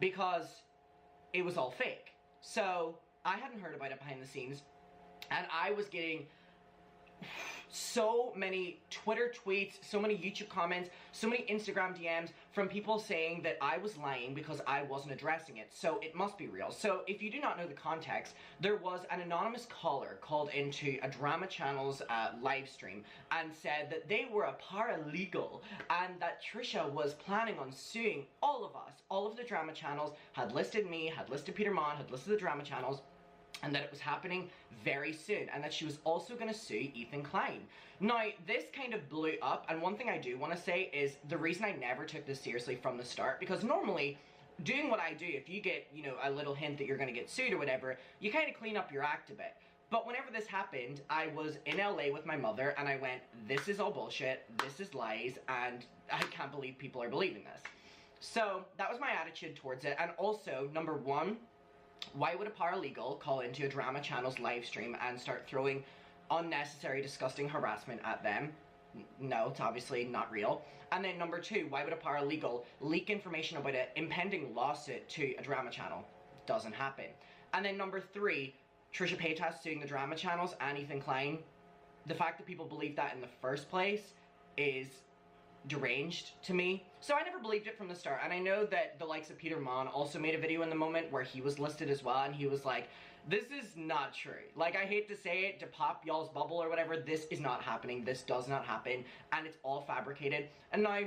because it was all fake. So I hadn't heard about it behind the scenes, and I was getting so many Twitter tweets, so many YouTube comments, so many Instagram DMs from people saying that I was lying because I wasn't addressing it, so it must be real. So if you do not know the context, there was an anonymous caller called into a drama channel's live stream and said that they were a paralegal and that Trisha was planning on suing all of us. All of the drama channels had listed me, had listed Peter Mon, had listed the drama channels, and that it was happening very soon, and that she was also going to sue Ethan Klein. Now, this kind of blew up, and one thing I do want to say is the reason I never took this seriously from the start, because normally, doing what I do, if you get, you know, a little hint that you're going to get sued or whatever, you kind of clean up your act a bit. But whenever this happened, I was in LA with my mother, and I went, this is all bullshit, this is lies, and I can't believe people are believing this. So, that was my attitude towards it, and also, number one, why would a paralegal call into a drama channel's live stream and start throwing unnecessary, disgusting harassment at them? No, it's obviously not real. And then number two, why would a paralegal leak information about an impending lawsuit to a drama channel? Doesn't happen. And then number three, Trisha Paytas suing the drama channels and Ethan Klein. The fact that people believe that in the first place is deranged to me. So I never believed it from the start, and I know that the likes of Peter Mon also made a video in the moment where he was listed as well, and he was like, this is not true. Like, I hate to say it, to pop y'all's bubble or whatever, this is not happening, this does not happen, and it's all fabricated. And now,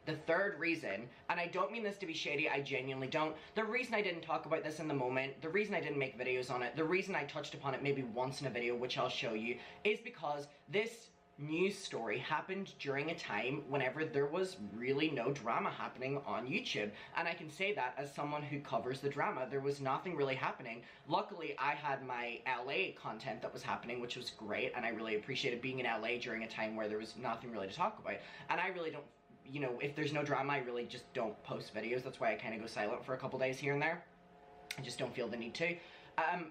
the third reason, and I don't mean this to be shady, I genuinely don't, the reason I didn't talk about this in the moment, the reason I didn't make videos on it, the reason I touched upon it maybe once in a video, which I'll show you, is because this news story happened during a time whenever there was really no drama happening on YouTube. And I can say that as someone who covers the drama. There was nothing really happening. Luckily, I had my LA content that was happening, which was great, and I really appreciated being in LA during a time where there was nothing really to talk about. And I really don't, you know, if there's no drama, I really just don't post videos. That's why I kind of go silent for a couple days here and there. I just don't feel the need to.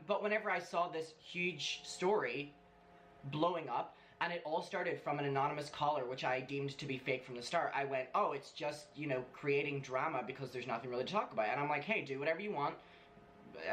But whenever I saw this huge story blowing up, and it all started from an anonymous caller, which I deemed to be fake from the start, I went, oh, it's just, you know, creating drama because there's nothing really to talk about. And I'm like, hey, do whatever you want.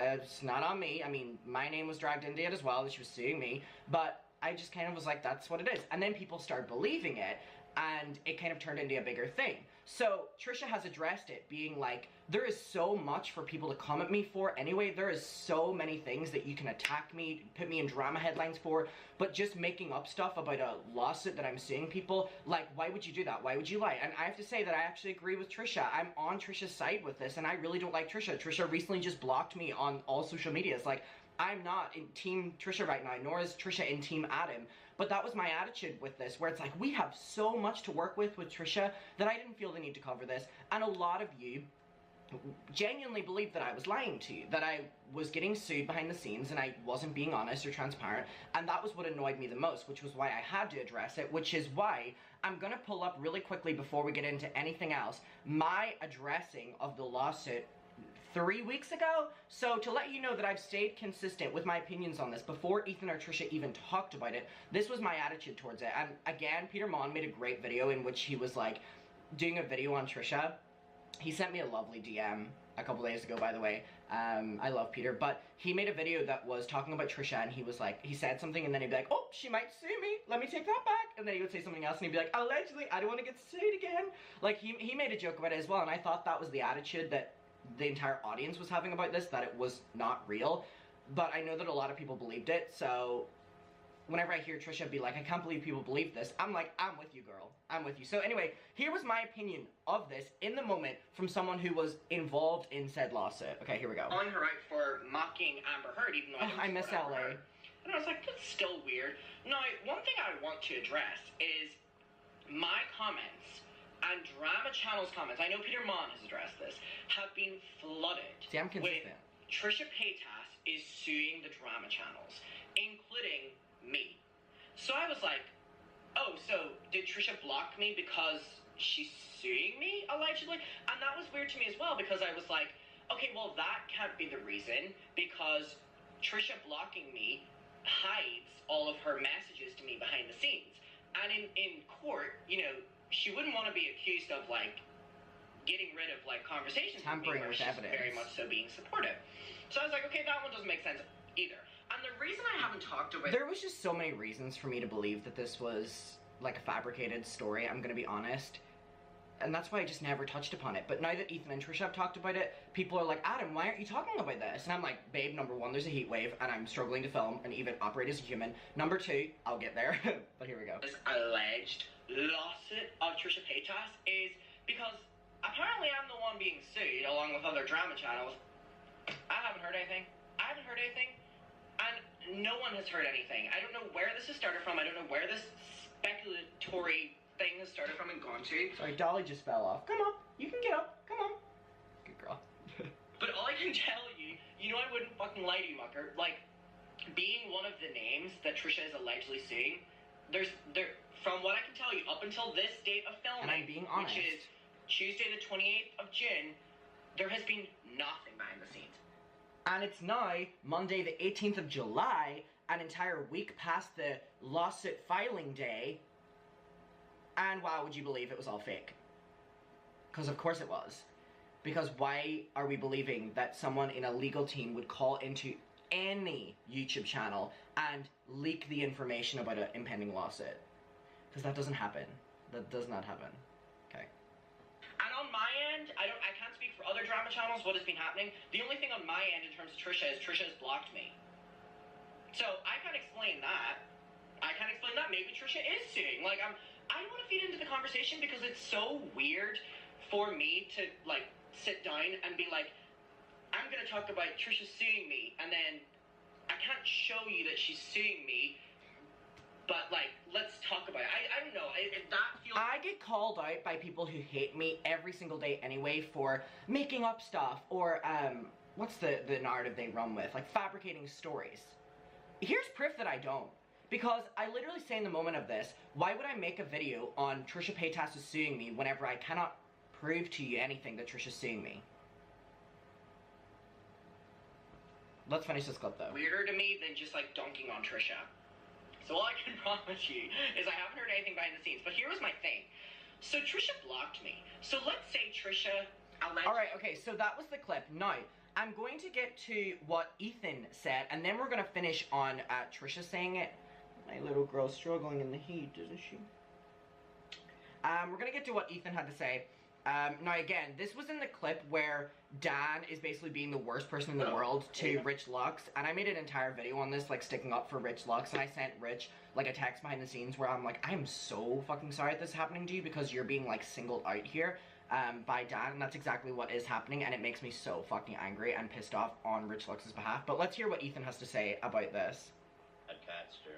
It's not on me. I mean, my name was dragged into it as well, that she was suing me, but I just kind of was like, that's what it is. And then people started believing it, and it kind of turned into a bigger thing. So Trisha has addressed it, being like, there is so much for people to come at me for anyway. There is so many things that you can attack me, put me in drama headlines for, but just making up stuff about a lawsuit that I'm suing people, like, why would you do that? Why would you lie? And I have to say that I actually agree with Trisha. I'm on Trisha's side with this, and I really don't like Trisha. Trisha recently just blocked me on all social media. It's like, I'm not in Team Trisha right now, nor is Trisha in Team Adam. But that was my attitude with this, where it's like, we have so much to work with Trisha that I didn't feel the need to cover this. And a lot of you genuinely believed that I was lying to you, that I was getting sued behind the scenes and I wasn't being honest or transparent. And that was what annoyed me the most, which was why I had to address it, which is why I'm gonna pull up really quickly before we get into anything else, my addressing of the lawsuit 3 weeks ago. So to let you know that I've stayed consistent with my opinions on this before Ethan or Trisha even talked about it, this was my attitude towards it. And again, Peter Mon made a great video in which he was like doing a video on Trisha. He sent me a lovely DM a couple days ago, by the way. I love Peter, but he made a video that was talking about Trisha, and he was like, he said something and then he'd be like, oh, she might sue me, let me take that back. And then he would say something else and he'd be like, allegedly, I don't want to get sued again. Like, he made a joke about it as well, and I thought that was the attitude that the entire audience was having about this, that it was not real. But I know that a lot of people believed it, so whenever I hear Trisha be like, I can't believe people believe this, I'm like, I'm with you, girl. I'm with you. So anyway, here was my opinion of this in the moment from someone who was involved in said lawsuit. Okay, here we go. On her out for mocking Amber Heard, even though I miss LA. And I was like, that's still weird. Now, one thing I want to address is my comments and Drama Channel's comments, I know Peter Mon has addressed this, have been flooded. See, I'm consistent. With Trisha Paytas is suing the Drama Channels, including me. So I was like, oh, so did Trisha block me because she's suing me, allegedly? And that was weird to me as well, because I was like, okay, well, that can't be the reason, because Trisha blocking me hides all of her messages to me behind the scenes. And in court, you know, she wouldn't want to be accused of, like, getting rid of like conversations tampering with with she's evidence, very much so being supportive. So I was like, okay, that one doesn't make sense either. And the reason I haven't talked about, there was just so many reasons for me to believe that this was like a fabricated story, I'm gonna be honest. And that's why I just never touched upon it. But now that Ethan and Trisha have talked about it, people are like, Adam, why aren't you talking about this? And I'm like, babe, number one, there's a heat wave, and I'm struggling to film and even operate as a human. Number two, I'll get there. But here we go. This alleged lawsuit of Trisha Paytas is because apparently I'm the one being sued along with other drama channels. I haven't heard anything. And no one has heard anything. I don't know where this has started from. I don't know where this speculatory thing has started from and gone to. Sorry, Dolly just fell off. Come on, you can get up. Come on. Good girl. But all I can tell you, you know I wouldn't fucking lie to you, mucker. Like, being one of the names that Trisha is allegedly suing, from what I can tell you, up until this date of filming, and I'm being honest, which is Tuesday the 28th of June, there has been nothing behind the scenes. And it's now Monday the 18th of July, an entire week past the lawsuit filing day. And why would you believe it was all fake? Because of course it was. Because why are we believing that someone in a legal team would call into any YouTube channel and leak the information about an impending lawsuit? Because that doesn't happen. That does not happen. Okay. And on my end, I can't speak for other drama channels, what has been happening. The only thing on my end in terms of Trisha is Trisha has blocked me. So I can't explain that. Maybe Trisha is suing. Like, I don't want to feed into the conversation because it's so weird for me to, like, sit down and be like, I'm going to talk about Trisha suing me, and then I can't show you that she's suing me, but, like, let's talk about it. I don't know. That feels... I get called out by people who hate me every single day anyway for making up stuff, or, what's the narrative they run with? Like, fabricating stories. Here's proof that I don't. Because I literally say in the moment of this, why would I make a video on Trisha Paytas is suing me whenever I cannot prove to you anything that Trisha's suing me? Let's finish this clip though. Weirder to me than just like dunking on Trisha. So all I can promise you is I haven't heard anything behind the scenes. But here was my thing. So Trisha blocked me. So let's say Trisha alleged... Alright, okay, so that was the clip. Now, I'm going to get to what Ethan said, and then we're going to finish on Trisha saying it. My little girl's struggling in the heat, isn't she? We're going to get to what Ethan had to say. Now again, this was in the clip where Dan is basically being the worst person in the world to Rich Lux, and I made an entire video on this, like sticking up for Rich Lux, and I sent Rich like a text behind the scenes where I'm like, I am so fucking sorry that this is happening to you because you're being like singled out here by Dan, and that's exactly what is happening, and it makes me so fucking angry and pissed off on Rich Lux's behalf. But let's hear what Ethan has to say about this. At Catster.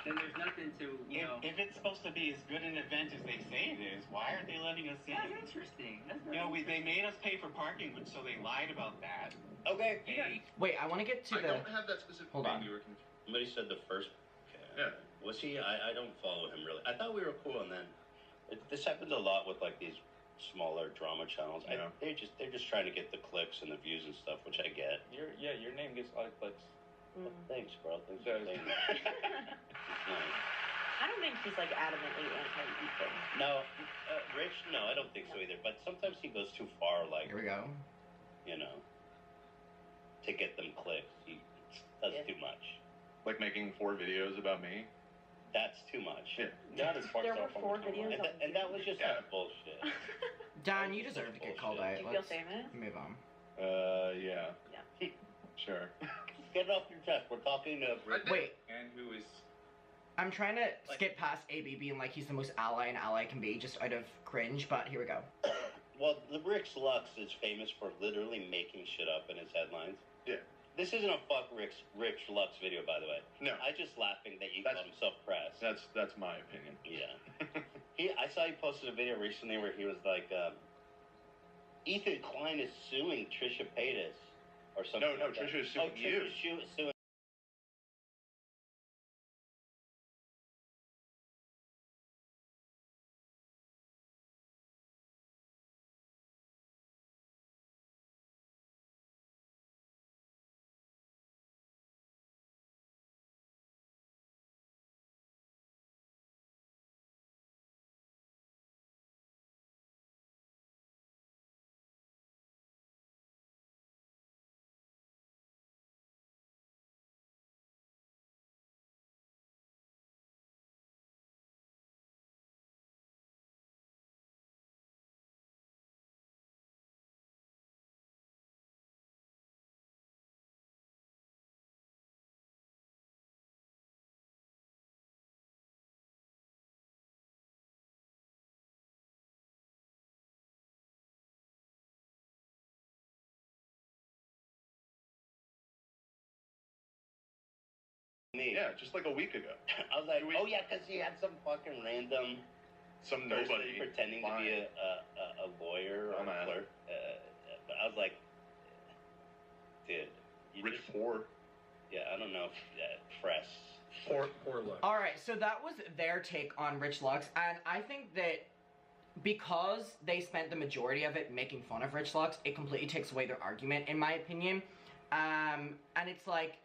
Then there's nothing to, you know... If it's supposed to be as good an event as they say it is, why aren't they letting us in? That's interesting. They made us pay for parking, so they lied about that. Okay. Wait, I want to get to I don't have that specific Hold on. thing you were confused. Somebody said the first... Yeah. Was he? I don't follow him really. I thought we were cool, and then... This happens a lot with, like, these smaller drama channels. Yeah. They're just trying to get the clicks and the views and stuff, which I get. Your name gets a lot of clicks. Well, thanks, bro. Thanks for saying that. I don't think he's like adamantly anti-Ethan. No, Rich, no, I don't think so either. But sometimes he goes too far, like, Here we go. you know, to get them clicks. He does too much. Like making 4 videos about me? That's too much. Yeah. That is fucked There were up 4 on the videos timeline. And that was just bullshit. Dan, you deserve to get called out. Do you feel famous? Move on. Yeah. Yeah. Sure. Get it off your chest. We're talking to Rich. Wait, And who is... I'm trying to skip past AB being like he's the most ally an ally can be, just out of cringe, but here we go. Well, the Rich Lux is famous for literally making shit up in his headlines. Yeah. This isn't a fuck Rich Lux video, by the way. No. I just laughing that he called himself press. That's my opinion. Yeah. I saw he posted a video recently where he was like, Ethan Klein is suing Trisha Paytas or something. No, like that. Trisha is suing you. Trisha's suing me. Yeah, just like a week ago. I was like, We- oh yeah, because he had some fucking random Some person nobody pretending to be a lawyer or a Dumbass. clerk. But I was like, dude, you Rich just, poor. yeah, I don't know, press. Poor look. All right, so that was their take on Rich Lux, and I think that because they spent the majority of it making fun of Rich Lux, it completely takes away their argument, in my opinion. And it's like,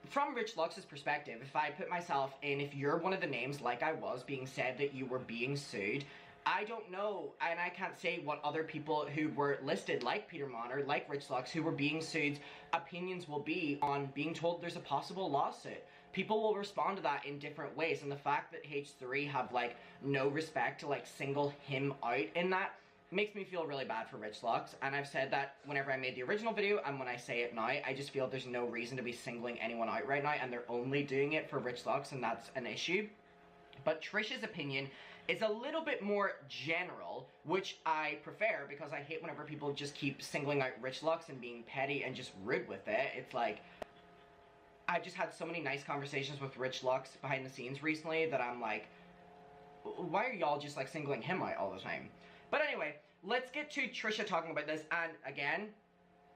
from Rich Lux's perspective, if I put myself in, if you're one of the names, like I was, being said that you were being sued, I don't know, and I can't say what other people who were listed, like Peter Monner, like Rich Lux, who were being sued, opinions will be on being told there's a possible lawsuit. People will respond to that in different ways, and the fact that H3 have, like, no respect to, like, single him out in that makes me feel really bad for Rich Lux, and I've said that whenever I made the original video, and when I say it now, I just feel there's no reason to be singling anyone out right now, and they're only doing it for Rich Lux, and that's an issue. But Trish's opinion is a little bit more general, which I prefer, because I hate whenever people just keep singling out Rich Lux and being petty and just rude with it. It's like, I've just had so many nice conversations with Rich Lux behind the scenes recently that I'm like, why are y'all just like singling him out all the time? But anyway, let's get to Trisha talking about this, and again,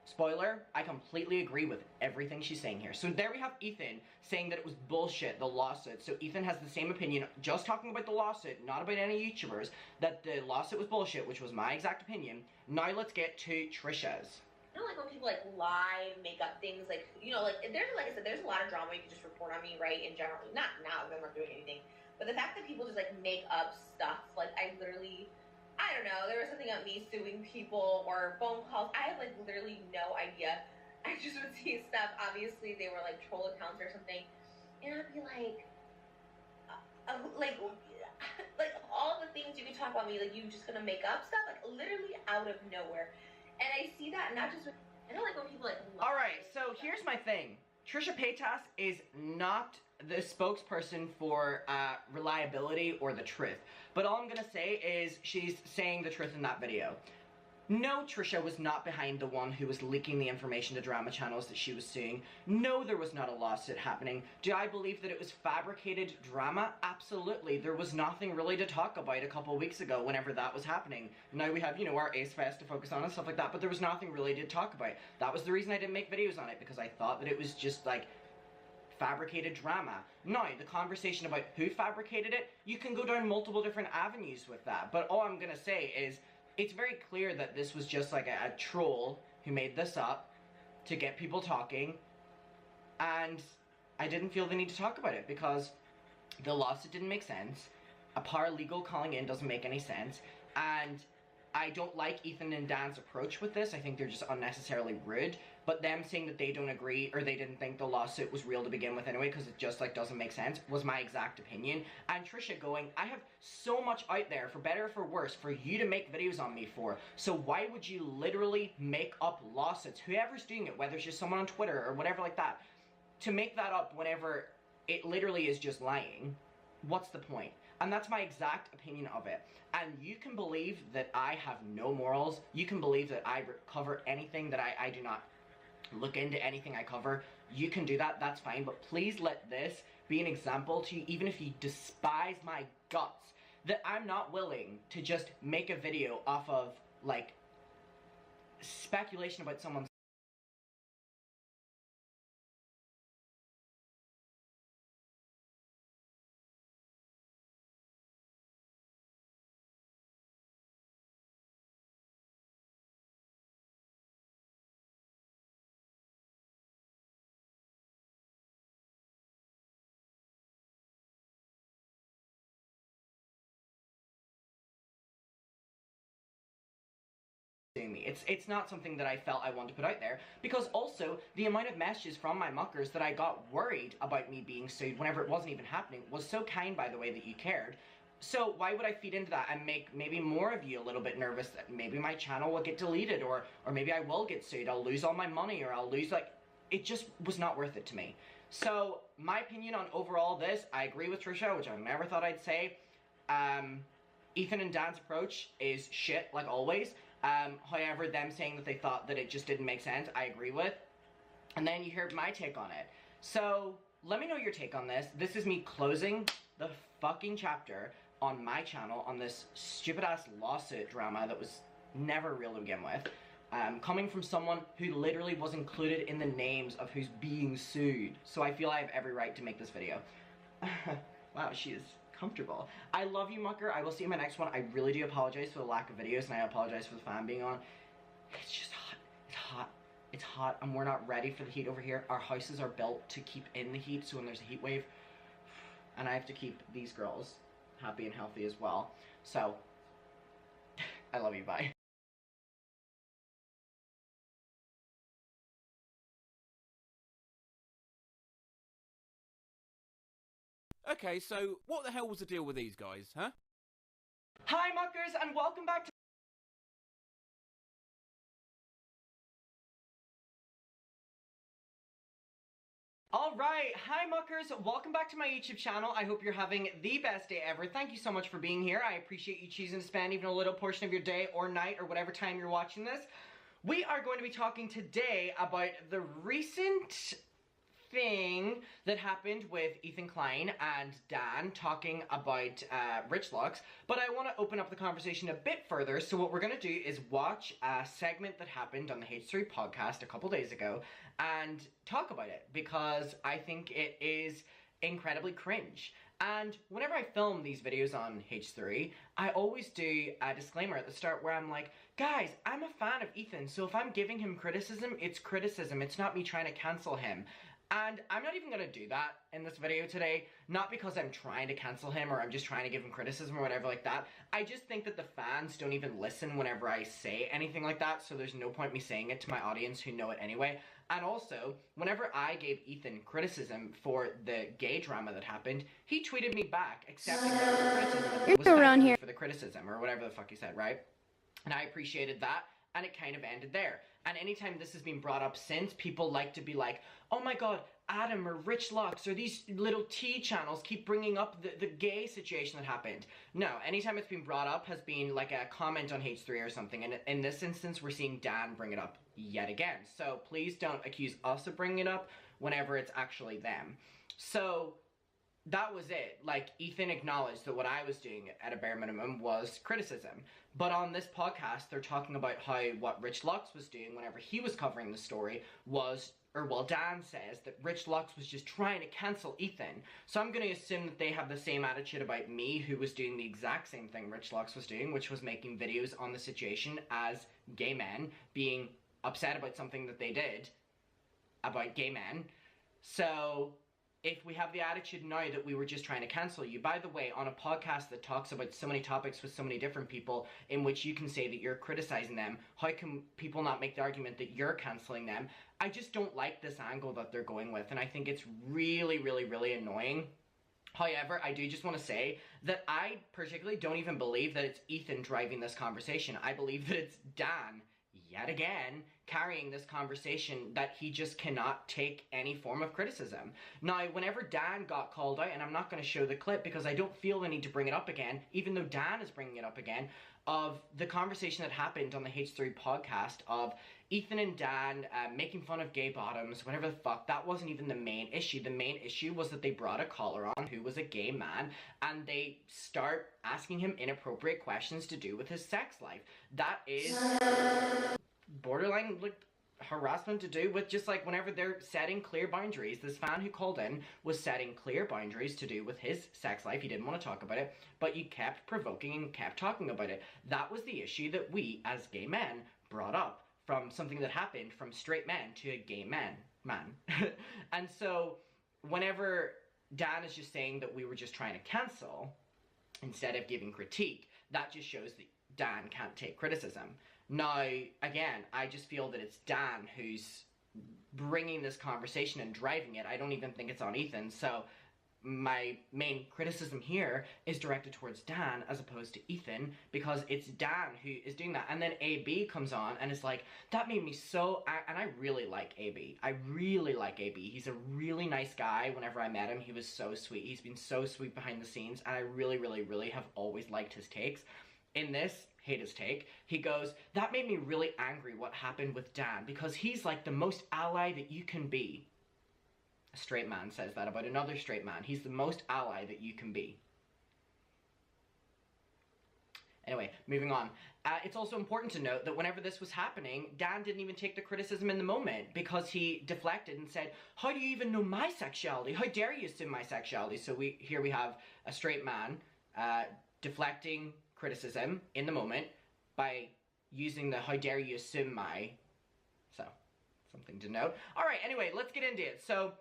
spoiler, I completely agree with everything she's saying here. So there we have Ethan saying that it was bullshit, the lawsuit. So Ethan has the same opinion, just talking about the lawsuit, not about any YouTubers, that the lawsuit was bullshit, which was my exact opinion. Now let's get to Trisha's. I don't like when people like lie, make up things, like, you know, like there's, like I said, there's a lot of drama you can just report on me, right? In general, not now because I'm not doing anything, but the fact that people just like make up stuff, like I don't know, there was something about me suing people or phone calls. I have like literally no idea. I just would see stuff. Obviously, they were like troll accounts or something, and I'd be like all the things you can talk about me, like you just gonna make up stuff, like literally out of nowhere. And I see that not just with, I don't like when people like lie. Alright, so here's my thing. Trisha Paytas is not the spokesperson for reliability or the truth. But all I'm gonna say is she's saying the truth in that video. No, Trisha was not behind the one who was leaking the information to drama channels that she was suing. No, there was not a lawsuit happening. Do I believe that it was fabricated drama? Absolutely. There was nothing really to talk about a couple weeks ago whenever that was happening. Now we have, you know, our Ace Fest to focus on and stuff like that, but there was nothing really to talk about. That was the reason I didn't make videos on it, because I thought that it was just like fabricated drama. Now, the conversation about who fabricated it, you can go down multiple different avenues with that, but all I'm gonna say is it's very clear that this was just like a troll who made this up to get people talking, and I didn't feel the need to talk about it because the lawsuit didn't make sense, a paralegal calling in doesn't make any sense, and I don't like Ethan and Dan's approach with this. I think they're just unnecessarily rude, but them saying that they don't agree or they didn't think the lawsuit was real to begin with anyway because it just like doesn't make sense was my exact opinion. And Trisha going, I have so much out there, for better or for worse, for you to make videos on me for, so why would you literally make up lawsuits? Whoever's doing it, whether it's just someone on Twitter or whatever like that, to make that up whenever it literally is just lying, what's the point? And that's my exact opinion of it. And you can believe that I have no morals. You can believe that I cover anything, that I do not look into anything I cover. You can do that, that's fine. But please let this be an example to you, even if you despise my guts, that I'm not willing to just make a video off of, like, speculation about someone's me. It's not something that I felt I wanted to put out there, because also the amount of messages from my muckers that I got worried about me being sued whenever it wasn't even happening was so kind, by the way, that you cared. So why would I feed into that and make maybe more of you a little bit nervous that maybe my channel will get deleted, or maybe I will get sued, I'll lose all my money, or I'll lose, like, it just was not worth it to me. So my opinion on overall this, I agree with Trisha, which I never thought I'd say. Ethan and Dan's approach is shit, like always. However, them saying that they thought that it just didn't make sense, I agree with. And then you heard my take on it. So, let me know your take on this. This is me closing the fucking chapter on my channel on this stupid-ass lawsuit drama that was never real to begin with. Coming from someone who literally was included in the names of who's being sued. So I feel I have every right to make this video. Wow, she is comfortable. I love you, Mucker. I will see you in my next one. I really do apologize for the lack of videos, and I apologize for the fan being on. It's just hot. It's hot. It's hot, and we're not ready for the heat over here. Our houses are built to keep in the heat, so when there's a heat wave, and I have to keep these girls happy and healthy as well. So, I love you. Bye. Okay, so what the hell was the deal with these guys, huh? Hi, Muckers, and welcome back to... Alright, hi Muckers, welcome back to my YouTube channel. I hope you're having the best day ever. Thank you so much for being here. I appreciate you choosing to spend even a little portion of your day or night or whatever time you're watching this. We are going to be talking today about the recent thing that happened with Ethan Klein and Dan talking about Rich Lux, but I want to open up the conversation a bit further. So what we're going to do is watch a segment that happened on the H3 podcast a couple days ago and talk about it, because I think it is incredibly cringe. And whenever I film these videos on H3, I always do a disclaimer at the start where I'm like, guys, I'm a fan of Ethan, so if I'm giving him criticism, it's criticism. It's not me trying to cancel him. And I'm not even going to do that in this video today, not because I'm trying to cancel him or I'm just trying to give him criticism or whatever like that. I just think that the fans don't even listen whenever I say anything like that, so there's no point me saying it to my audience who know it anyway. And also, whenever I gave Ethan criticism for the gay drama that happened, he tweeted me back accepting whatever criticism was around here for the criticism, or whatever the fuck he said, right? And I appreciated that, and it kind of ended there. And anytime this has been brought up since, people like to be like, oh my god, Adam or Rich Lux or these little T channels keep bringing up the gay situation that happened. No, anytime it's been brought up has been like a comment on H3 or something, and in this instance we're seeing Dan bring it up yet again. So please don't accuse us of bringing it up whenever it's actually them. So that was it. Like, Ethan acknowledged that what I was doing at a bare minimum was criticism. But on this podcast, they're talking about how what Rich Lux was doing whenever he was covering the story was, or well, Dan says that Rich Lux was just trying to cancel Ethan. So I'm going to assume that they have the same attitude about me, who was doing the exact same thing Rich Lux was doing, which was making videos on the situation as gay men, being upset about something that they did about gay men. So if we have the attitude now that we were just trying to cancel you, by the way, on a podcast that talks about so many topics with so many different people, in which you can say that you're criticizing them, how can people not make the argument that you're canceling them? I just don't like this angle that they're going with, and I think it's really, really, really annoying. However, I do just want to say that I particularly don't even believe that it's Ethan driving this conversation. I believe that it's Dan, yet again, carrying this conversation, that he just cannot take any form of criticism. Now, whenever Dan got called out, and I'm not going to show the clip because I don't feel the need to bring it up again, even though Dan is bringing it up again, of the conversation that happened on the H3 podcast of Ethan and Dan making fun of gay bottoms, whatever the fuck, that wasn't even the main issue. The main issue was that they brought a caller on who was a gay man, and they start asking him inappropriate questions to do with his sex life. That is borderline, like, harassment to do with just, like, whenever they're setting clear boundaries. This fan who called in was setting clear boundaries to do with his sex life. He didn't want to talk about it, but you kept provoking and kept talking about it. That was the issue that we, as gay men, brought up from something that happened from straight men to a gay man. And so, whenever Dan is just saying that we were just trying to cancel, instead of giving critique, that just shows that Dan can't take criticism. Now, again, I just feel that it's Dan who's bringing this conversation and driving it. I don't even think it's on Ethan, so my main criticism here is directed towards Dan as opposed to Ethan, because it's Dan who is doing that. And then AB comes on and is like, that made me so, and I really like AB. I really like AB. He's a really nice guy. Whenever I met him, he was so sweet. He's been so sweet behind the scenes, and I really, really, really have always liked his takes. In this, hate his take, he goes, that made me really angry what happened with Dan, because he's like the most ally that you can be. A straight man says that about another straight man. He's the most ally that you can be. Anyway, moving on. It's also important to note that whenever this was happening, Dan didn't even take the criticism in the moment because he deflected and said, how do you even know my sexuality? How dare you assume my sexuality? So here we have a straight man deflecting criticism in the moment by using the how dare you assume my. So, something to note. Alright, anyway, let's get into it. So,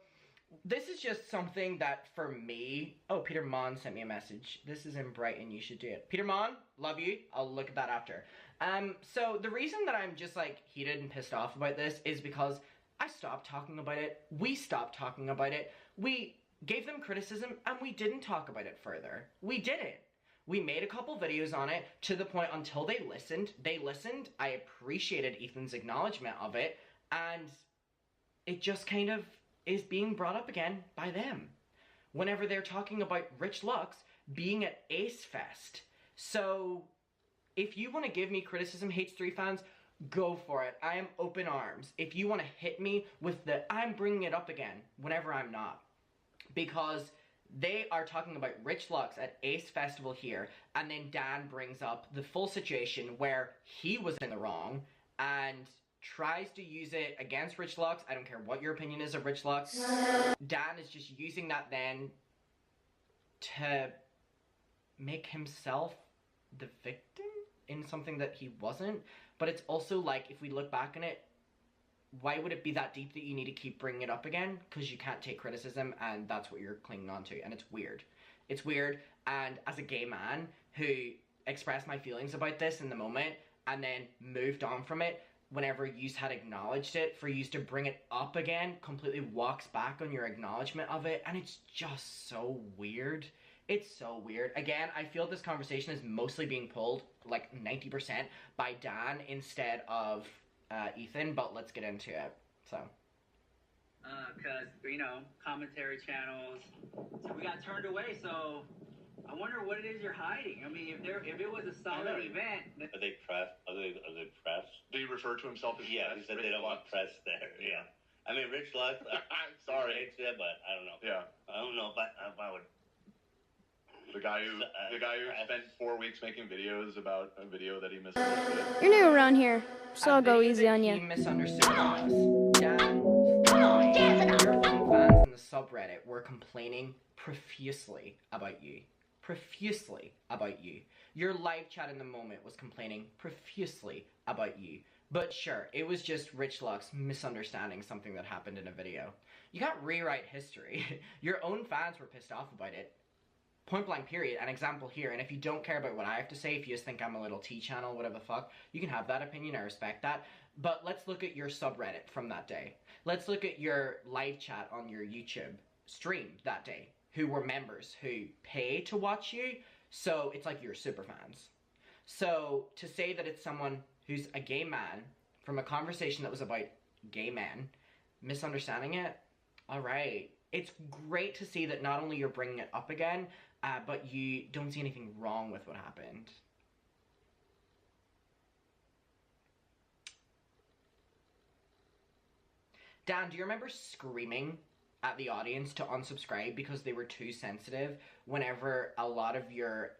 this is just something that for me... Oh, Peter Mon sent me a message. This is in Brighton, you should do it. Peter Mon, love you. I'll look at that after. So the reason that I'm just like heated and pissed off about this is because I stopped talking about it. We stopped talking about it. We gave them criticism and we didn't talk about it further. We didn't. We made a couple videos on it to the point until they listened. They listened. I appreciated Ethan's acknowledgement of it. And it just kind of is being brought up again by them whenever they're talking about Rich Lux being at Ace Fest. So if you want to give me criticism, H3 fans, go for it. I am open arms. If you want to hit me with the I'm bringing it up again whenever I'm not, because they are talking about Rich Lux at Ace Festival here, and then Dan brings up the full situation where he was in the wrong and tries to use it against Rich Lux. I don't care what your opinion is of Rich Lux. Dan is just using that then to make himself the victim in something that he wasn't. But it's also like, if we look back on it, why would it be that deep that you need to keep bringing it up again? Because you can't take criticism and that's what you're clinging on to. And it's weird. It's weird. And as a gay man who expressed my feelings about this in the moment and then moved on from it, whenever you had acknowledged it, for you to bring it up again completely walks back on your acknowledgement of it, and it's just so weird. It's so weird. Again, I feel this conversation is mostly being pulled, like 90%, by Dan instead of Ethan, but let's get into it. So. Because, you know, commentary channels, so we got turned away, so I wonder what it is you're hiding. I mean, if it was a solid event... Are they press? Are they press? Do you refer to himself as Yeah, press? he said Rich they don't Lux? want press there. Yeah. I mean, Rich Lux... I'm sorry. Hates it, but I don't know. Yeah. I don't know if I would... The guy who spent 4 weeks making videos about a video that he misunderstood. You're new around here, so I'll go video easy that on he you. misunderstood us. Dan, your fans in the subreddit were complaining profusely about you. Profusely about you. Your live chat in the moment was complaining profusely about you. But sure, it was just Rich Lux misunderstanding something that happened in a video. You got rewrite history. Your own fans were pissed off about it. Point blank period, an example here, and if you don't care about what I have to say, if you just think I'm a little T-channel, whatever the fuck, you can have that opinion, I respect that, but let's look at your subreddit from that day. Let's look at your live chat on your YouTube stream that day, who were members, who pay to watch you, so it's like you're super fans. So, to say that it's someone who's a gay man, from a conversation that was about gay men, misunderstanding it, alright. It's great to see that not only you're bringing it up again, but you don't see anything wrong with what happened. Dan, do you remember screaming at the audience to unsubscribe because they were too sensitive whenever a lot of your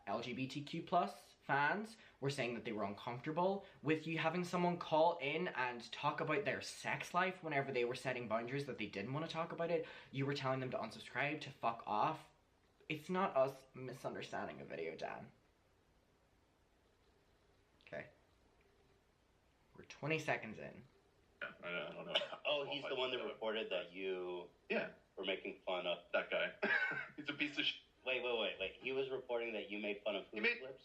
LGBTQ plus fans were saying that they were uncomfortable with you having someone call in and talk about their sex life whenever they were setting boundaries that they didn't want to talk about it? You were telling them to unsubscribe, to fuck off. It's not us misunderstanding a video, Dan. Okay. We're 20 seconds in. Yeah, I don't know. Oh, he's the one that reported that you were making fun of... That guy. He's a piece of shit. Wait. He was reporting that you made fun of whose lips?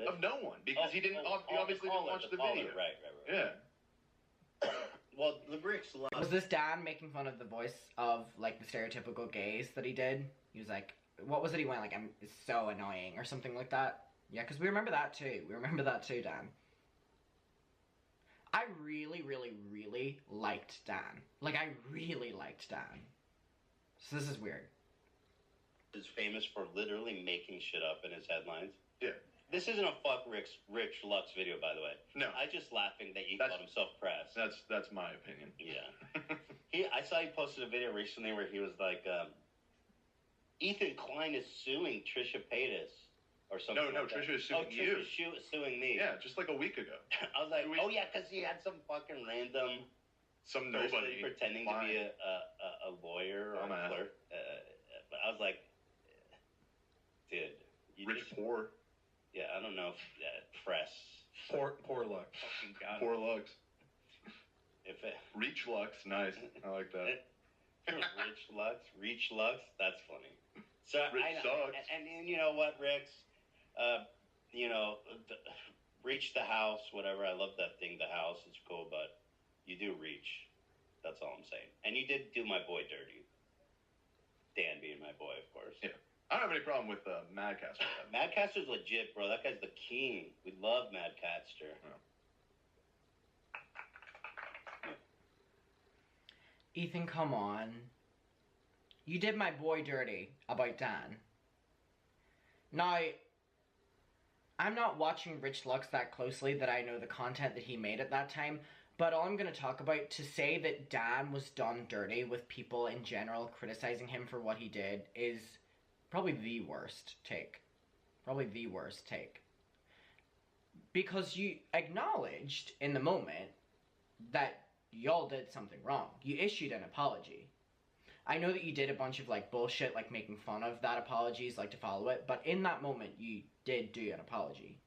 Of no one, because he didn't. He obviously didn't watch the video. Right. Yeah. Well, the Rich Lux... Was this Dan making fun of the voice of, like, the stereotypical gays that he did? He was like, what was it he went, like, it's so annoying, or something like that? Yeah, because we remember that too. We remember that too, Dan. I really liked Dan. Like, I really liked Dan. So this is weird. Is famous for literally making shit up in his headlines. Yeah. This isn't a fuck Rich Lux video, by the way. No. I'm just laughing that he called himself press. That's my opinion. Yeah. I saw he posted a video recently where he was like, Ethan Klein is suing Trisha Paytas or something. No, like that. Trisha is suing you. Trisha's suing me. Yeah, just like a week ago. I was like, oh yeah, because he had some fucking random Some person nobody pretending to be a lawyer or a clerk. But I was like, dude, Rich poor. Yeah, I don't know if press. Poor luck. Fucking God. Poor Lux. If it, Reach Lux, nice. I like that. Reach Lux, that's funny. So Rich sucks. And you know what, Rix? Reach the house, whatever. I love that thing, the house. It's cool, but you do reach. That's all I'm saying. And you did do my boy dirty. Dan being my boy, of course. Yeah. I don't have any problem with Madcaster. Madcaster's legit, bro. That guy's the king. We love Madcaster. Yeah. Ethan, come on. You did my boy dirty about Dan. Now, I'm not watching Rich Lux that closely that I know the content that he made at that time, but all I'm going to talk about, to say that Dan was done dirty with people in general criticizing him for what he did, is probably the worst take. Probably the worst take. Because you acknowledged in the moment that y'all did something wrong. You issued an apology. I know that you did a bunch of, like, bullshit, like, making fun of that apologies, like, to follow it, but in that moment, you did do an apology.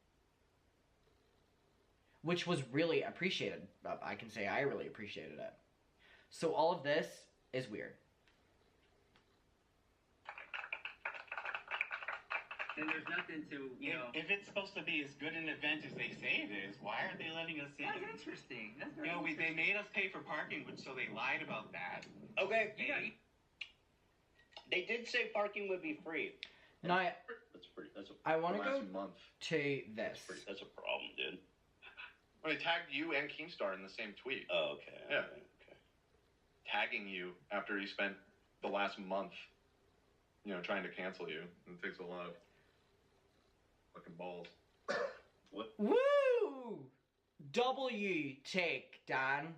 Which was really appreciated. I can say I really appreciated it. So all of this is weird. Then there's nothing to, If it's supposed to be as good an event as they say it is, why aren't they letting us in? That's interesting. That's very They made us pay for parking, so they lied about that. Okay. They did say parking would be free. Now, I want to go month. to this. That's a problem, dude. Well, they tagged you and Keemstar in the same tweet. Oh, okay. Yeah. Okay. Tagging you after you spent the last month, trying to cancel you. It takes a lot of fucking balls. What? Woo! W take, Dan.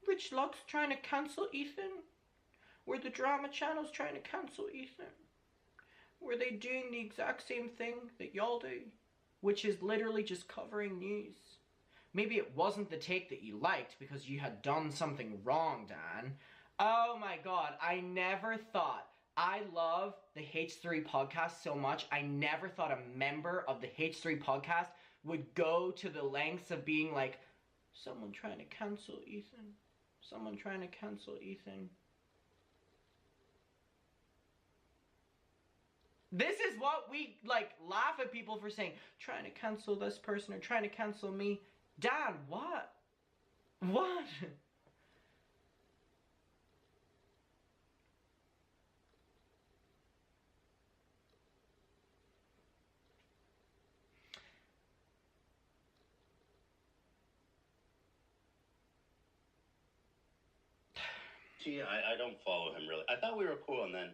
Rich Lux trying to cancel Ethan? Were the drama channels trying to cancel Ethan? Were they doing the exact same thing that y'all do? Which is literally just covering news. Maybe it wasn't the take that you liked because you had done something wrong, Dan. Oh my god, I never thought. I love the H3 podcast so much. I never thought a member of the H3 podcast would go to the lengths of being like, someone trying to cancel Ethan. Someone trying to cancel Ethan. This is what we, laugh at people for saying, trying to cancel this person or trying to cancel me. Dan, what? What? See, I don't follow him really. I thought we were cool, and then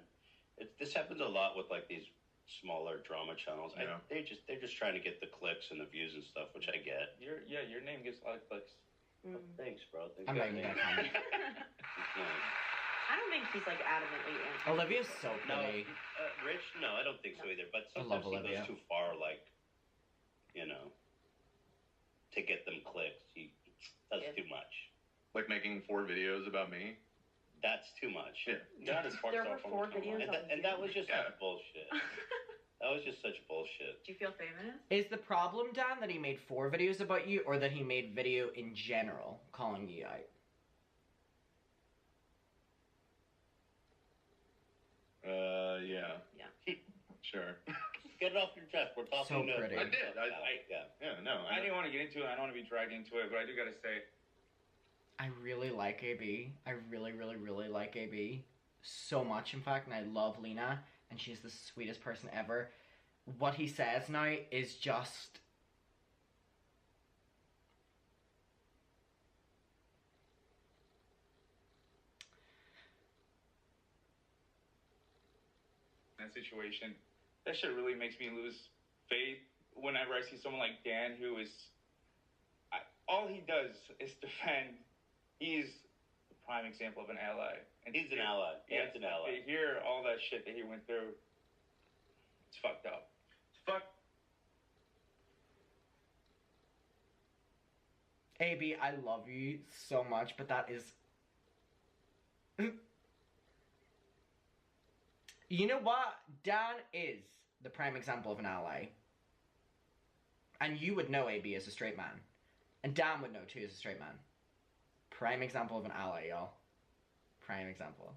this happens a lot with these smaller drama channels. Yeah. They're just trying to get the clicks and the views and stuff, which I get. Your name gets a lot of clicks. Thanks, bro. I'm not even gonna comment. I don't think he's adamantly anti. Olivia's so No, pretty. Rich? No, I don't think so either. But I love sometimes he Olivia. goes too far, to get them clicks. That's too much. Like making 4 videos about me. That's too much. Yeah. That is fucked There up. were 4 videos And that was just Yeah. such bullshit. That was just such bullshit. Do you feel famous? Is the problem, Dan, that he made 4 videos about you, or that he made video in general calling you out? Yeah. Yeah. Sure. Get it off your chest. We're talking. So pretty. I did. Yeah. I didn't want to get into it. I don't want to be dragged into it, but I do gotta say, I really like AB. I really, really, really like AB. So much, in fact, and I love Lena, and she's the sweetest person ever. What he says now is just... that situation, that shit really makes me lose faith whenever I see someone like Dan who is, all he does is defend. He's prime example of an ally. And He's an ally. Yeah, He's an ally. to hear all that shit that he went through, it's fucked up. Fuck. AB, I love you so much, but that is... You know what? Dan is the prime example of an ally. And you would know AB as a straight man. And Dan would know too as a straight man. Prime example of an ally, y'all. Prime example.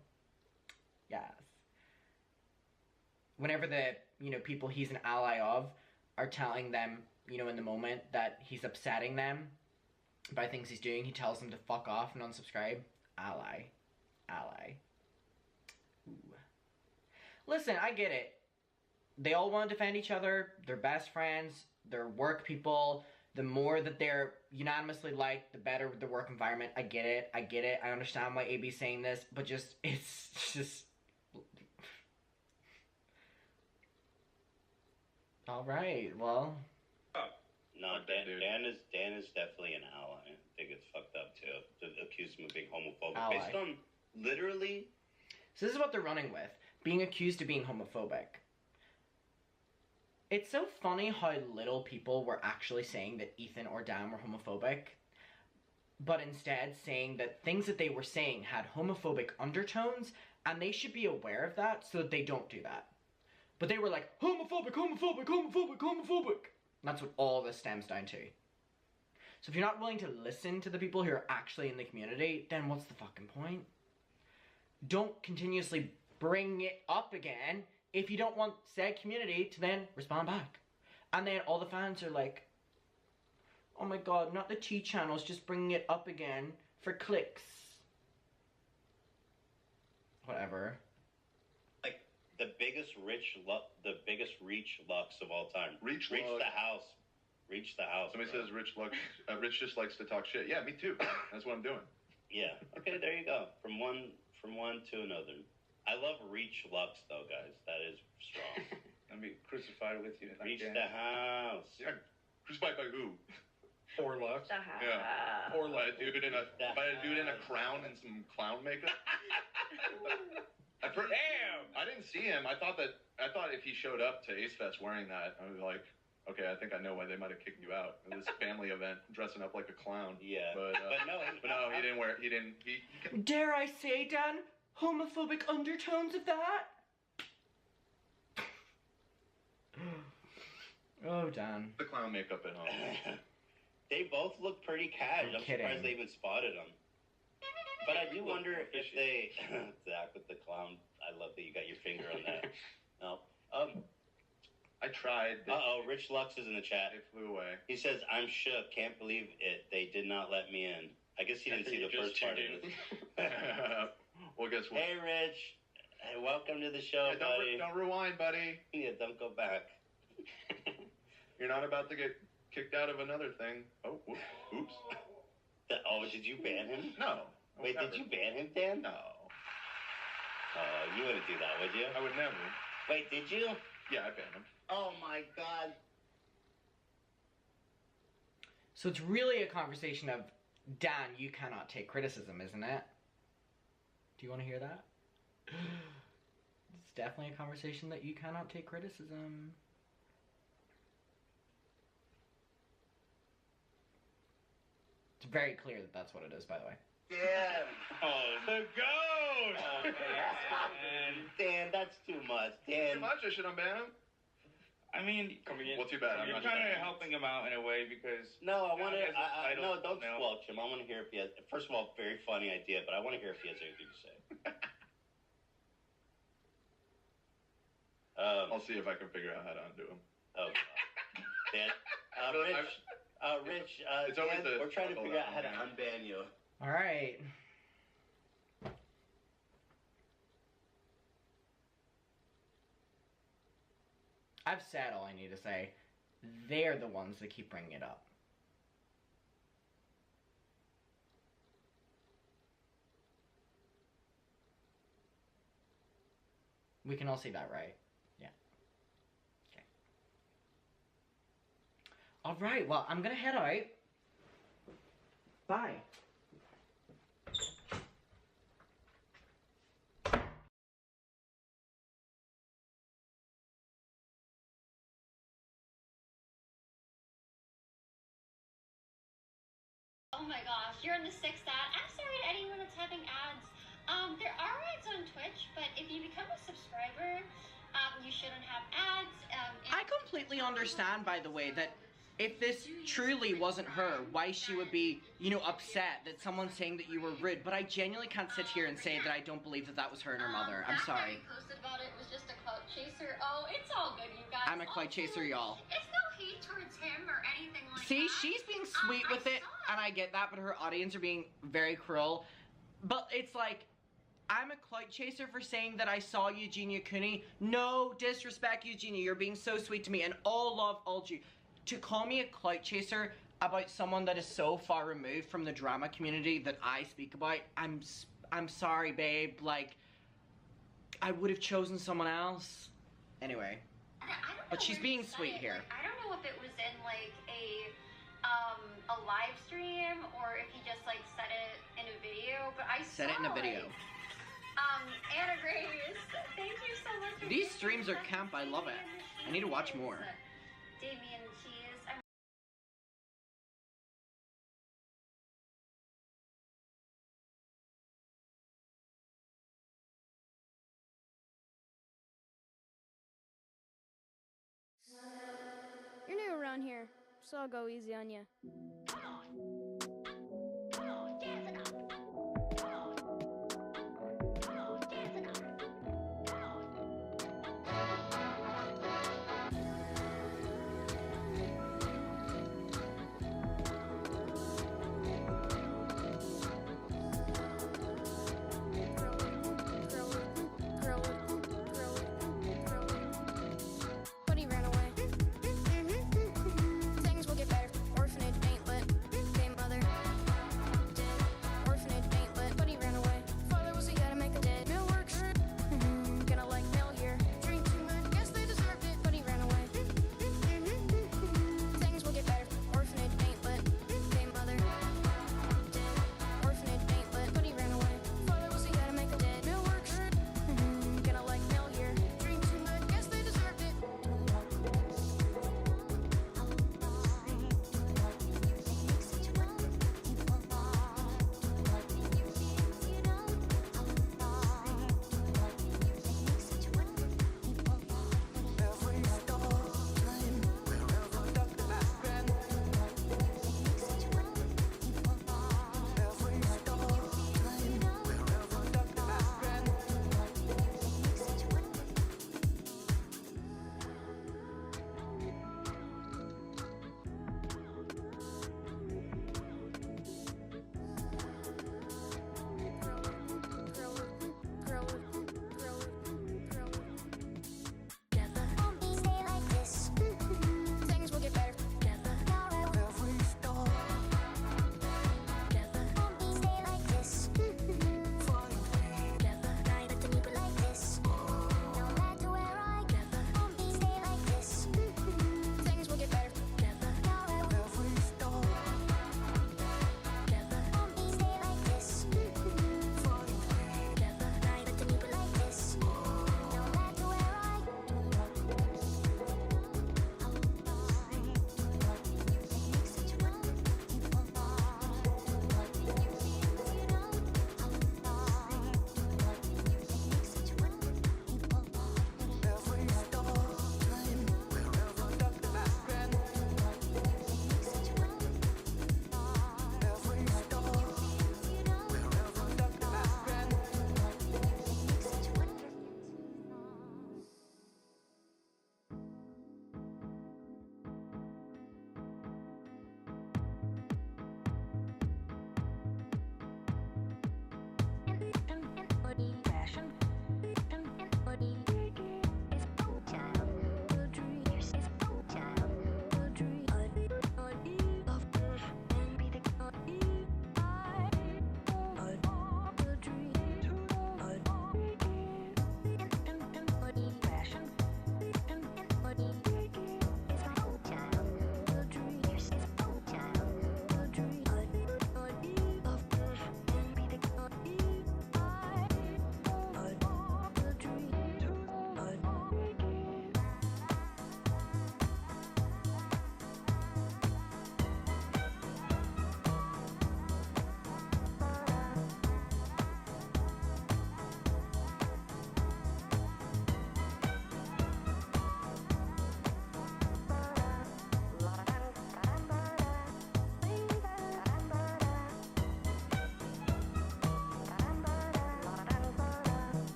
Yes. Whenever the, people he's an ally of are telling them, in the moment that he's upsetting them by things he's doing, he tells them to fuck off and unsubscribe. Ally. Ally. Ooh. Listen, I get it. They all want to defend each other. They're best friends. They're work people. The more that they're unanimously liked, the better the work environment. I get it. I get it. I understand why AB's saying this, but it's just... Alright, well... No, Dan is definitely an ally. I think it's fucked up too. To accuse him of being homophobic. Ally. Based on literally... So this is what they're running with. Being accused of being homophobic. It's so funny how little people were actually saying that Ethan or Dan were homophobic, but instead saying that things that they were saying had homophobic undertones, and they should be aware of that so that they don't do that. But they were like, homophobic, homophobic, homophobic, homophobic. And that's what all this stems down to. So if you're not willing to listen to the people who are actually in the community, then what's the fucking point? Don't continuously bring it up again if you don't want said community to then respond back. And then all the fans are like, oh my god, not the T channels, just bringing it up again for clicks. Whatever. Like, the biggest reach Lux of all time. Reach the Lux. house. Reach the house. Somebody bro. says Rich just likes to talk shit. Yeah, me too. That's what I'm doing. Yeah. Okay, there you go. From one to another. I love Reach Lux though, guys. That is strong. I'll be crucified with you. Reach the house. Yeah. Crucified by who? Poor Lux. Yeah. Or like a dude in a crown and some clown makeup. Damn! I didn't see him. I thought if he showed up to Ace Fest wearing that, I was like, okay, I think I know why they might have kicked you out. This family event, dressing up like a clown. Yeah. But no, he didn't wear. He didn't. Dare I say, Dan, homophobic undertones of that? Oh, Dan. The clown makeup at home. They both look pretty cash. I'm kidding. surprised they even spotted them. But I do wonder if they... Zach with the clown. I love that you got your finger on that. No. I tried. Uh-oh, Rich Lux is in the chat. They flew away. He says, I'm shook. Can't believe it. They did not let me in. I guess he didn't see the first part of it. Well, guess what? Hey, Rich. Hey, welcome to the show, Yeah, buddy. don't rewind, buddy. Yeah, don't go back. You're not about to get kicked out of another thing. Oh, oops. Oh, did you ban him? No. Wait, did you ban him, Dan? No. You wouldn't do that, would you? I would never. Wait, did you? Yeah, I banned him. Oh my god. So it's really a conversation of, Dan, you cannot take criticism, isn't it? Do you want to hear that? It's definitely a conversation that you cannot take criticism. It's very clear that that's what it is, by the way. Yeah. Oh, the goat! Oh, man. Dan, that's too much. Dan. Too much? I should unban him? I mean, well, too bad. You're kind of helping him out in a way because... No, I want to... No, don't no. squelch him. I want to hear if he has... First of all, very funny idea, but I want to hear if he has anything to say. I'll see if I can figure out how to undo him. Oh, God. Dan, Rich, it's always Dan, the we're trying to struggle figure out that how to one, unban you. Alright. I've said all I need to say. They're the ones that keep bringing it up. We can all see that, right? Yeah. Okay. Alright, well, I'm gonna head out. Bye. Oh my gosh, you're in the 6th ad. I'm sorry to anyone that's having ads. There are ads on Twitch, but if you become a subscriber, you shouldn't have ads. I completely understand, by the way, that if this truly wasn't her, why she would be, you know, upset that someone's saying that you were rude. But I genuinely can't sit here and say that I don't believe that that was her and her mother. I'm sorry. That guy who posted about it was just a clout chaser. Oh, it's all good, you guys. I'm a clout chaser, y'all. It's no hate towards him or anything like See, that. she's being sweet with it, and I get that, but her audience are being very cruel. But it's like, I'm a clout chaser for saying that I saw Eugenia Cooney. No disrespect, Eugenia. You're being so sweet to me, and all love, all due. To call me a clout chaser about someone that is so far removed from the drama community that I speak about, I'm sorry, babe. Like, I would have chosen someone else. Anyway. I don't know But she's where being you said sweet it. here. Like, I don't know if it was in like a live stream or if he just like said it in a video, but I Said it in a video. Anna Grace, thank you so much for These streams are camp. I love it. I need to watch more. Damien Cheese. You're new around here, so I'll go easy on you. Buddy ran away. Things will get better. Orphanage ain't lit. Okay, mother.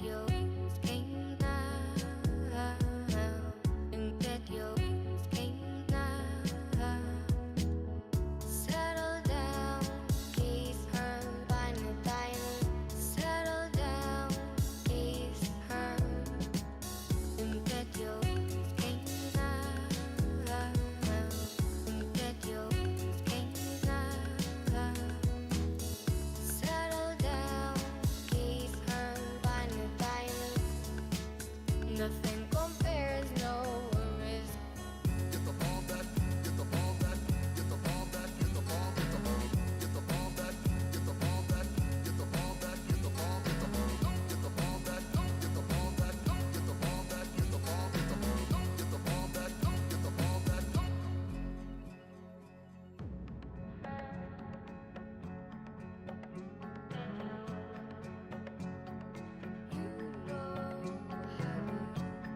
your wings came down, and that your wings came down. Settle down, kiss her, find a diamond. Settle down, kiss her, and that your wings came down, and that your wings came down. Settle down, kiss her, find a diamond. Nothing compares, no worries. Get the ball back, get the ball back, get the ball back, get the ball, get the ball, get the ball back, get the ball back, get the ball back, get the ball, get the ball, get the ball back, get the ball back, get the ball back, get the ball, get the ball, get the ball back, get the ball back. You know how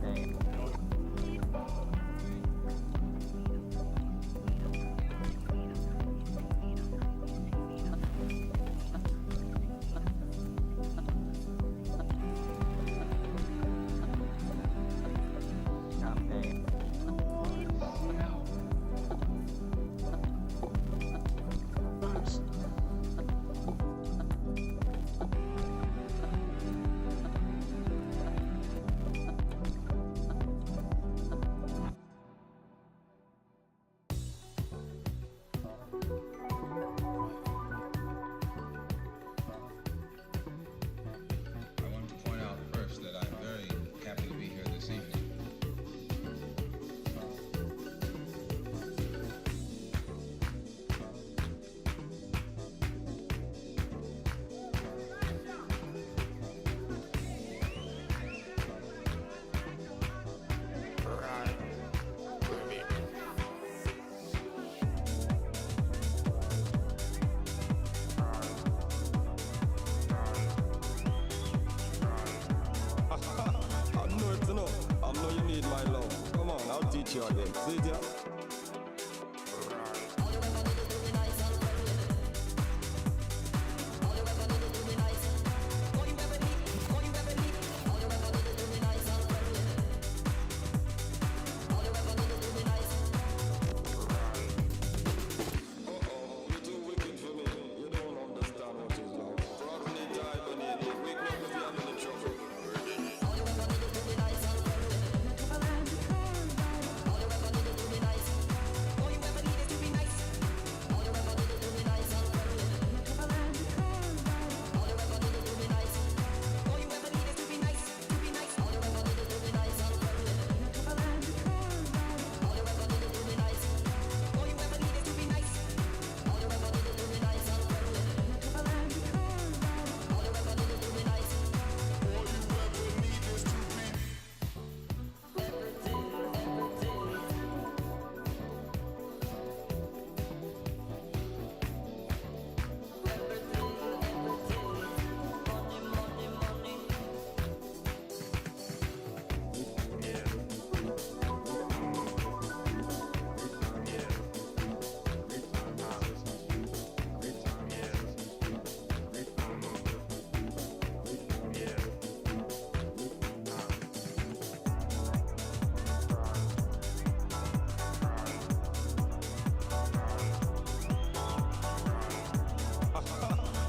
I want to point out first that I'm very happy to be here this evening. I know it's enough. I know you need my love. Come on, I'll teach you again. See ya?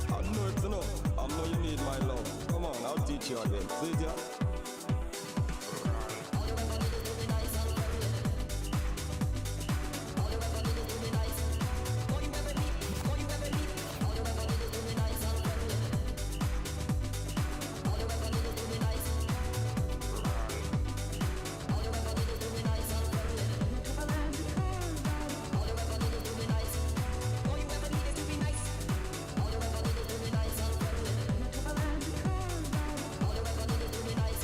I know it's enough. I know you need my love. Come on, I'll teach you again. See ya? All you ever need is to be nice.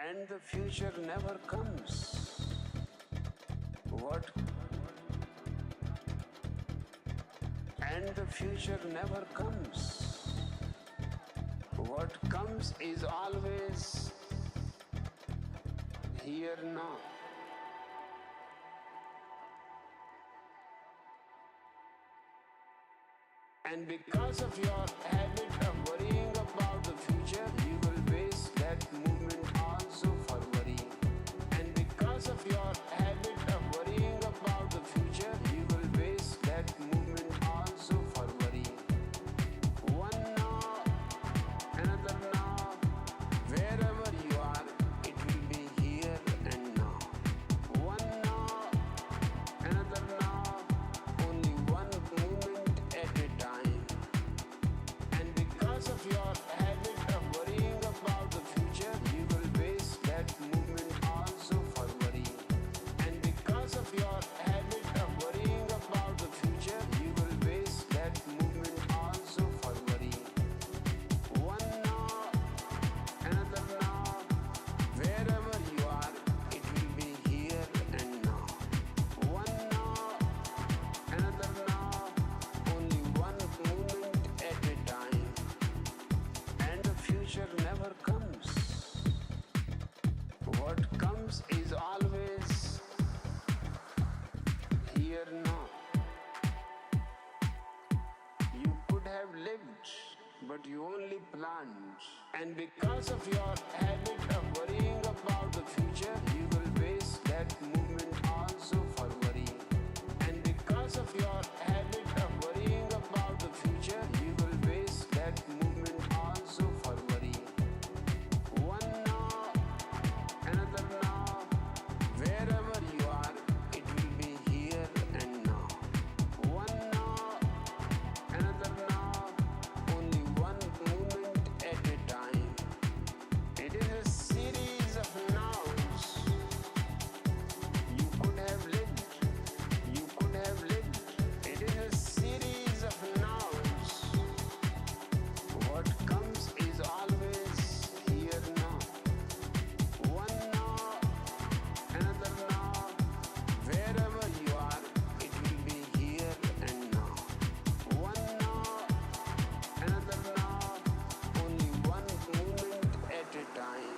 and the future never comes. What? And the future never comes. What comes is always here now. And because of your habit of worrying about the future, you will base that movement also for worrying. And because of your habit of worrying about the future, you will base that movement also for worrying. One now, another now, wherever you are, it will be here and now. One now, another now, only one moment at a time. And because of your habit of worrying about the future, you will base that movement also for worrying. And because of your habit of worrying about the future, you will base that movement also for worrying. One now, another now, wherever you are, it will be here and now. One now, another now, only one moment at a time. And the future never comes. What comes is always here now. You could have lived, but you only planned. And because of your habit of worrying about the future, you will base that movement also for worrying. And because of your habit of worrying about the future, you will base that movement also for worrying. One now, another now, wherever you are, it will be here and now. One now, another now, only one moment at a time. It is a series of nows. You could have lived, you could have lived. It is a series of nows. What comes is always here now. One now, another now, wherever you are, it will be here and now. One now, another now, only one moment at a time.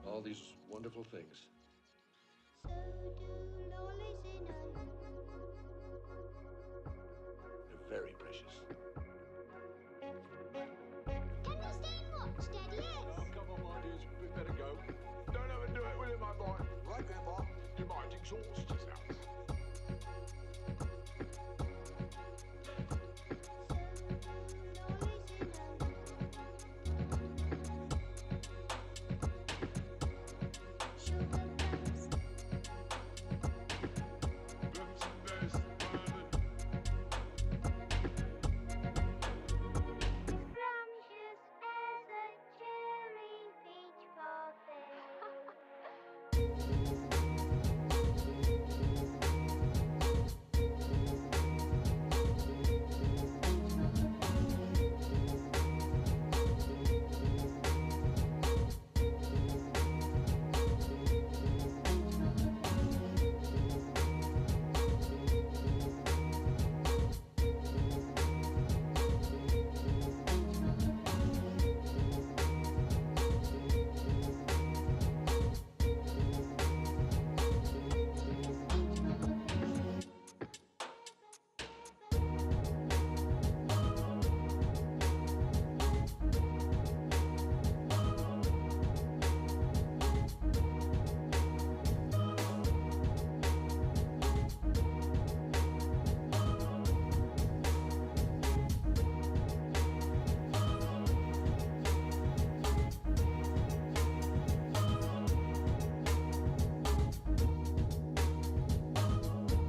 All these wonderful things.